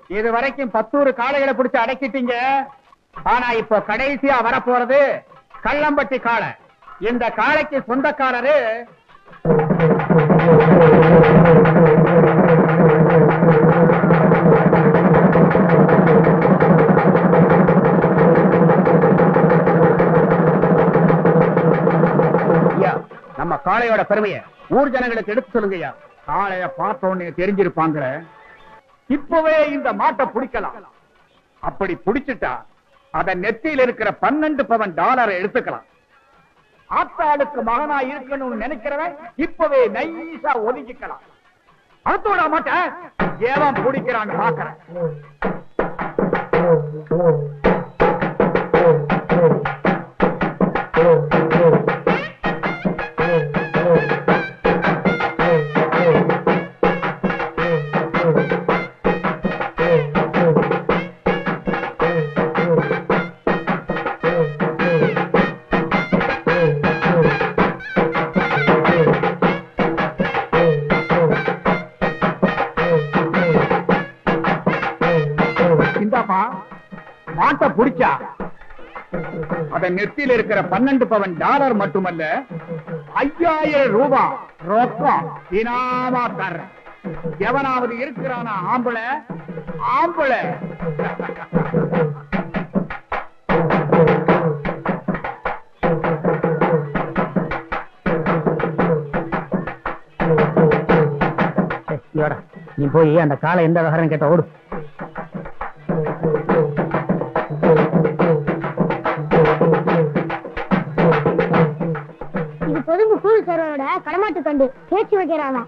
இது வரைக்கும் 10 காளைகளை பிடிச்சு அடக்கிட்டீங்க. ஆனா இப்போ கடைசியா வரப்போறது கள்ளம்பட்டி காளை. இந்த காளைக்கு சொந்தக்காரரு நம்ம காளையோட பெருமையை ஊர் ஜனங்களுக்கு எடுத்து சொல்லுங்கய்யா. காளைய பார்த்தோன்னு தெரிஞ்சிருப்பாங்க. இப்பவே இந்த மாட்டை பிடிக்கலாம். அப்படி பிடிச்சிட்டா அத நெத்தியில் இருக்கிற 12 பவன் டாலரை எடுத்துக்கலாம். ஆத்தாளுக்கு மகனா இருக்கணும்னு நினைக்கிறவன் இப்பவே நைஸா ஒதுக்கிக்கலாம். அதோட மாட்டேன் ஏவன் பிடிக்கிறான்னு பாக்குறேன். மாட்டை பிடிச்சா அத நெத்தியில் இருக்கிற 12 பவன் டாலர் மட்டுமல்ல 5000 ரூபாய் ரொக்கம் இனாமா தர. எவனாவது இருக்கிறானா ஆம்பளை ஆம்பளை. நீ போய் அந்த காலை எந்த விவகாரம் கேட்ட ஓடு. இது பொதும்பு கூழ் சரோட களமாட்டு கண்டு பேச்சு வைக்கிறானா?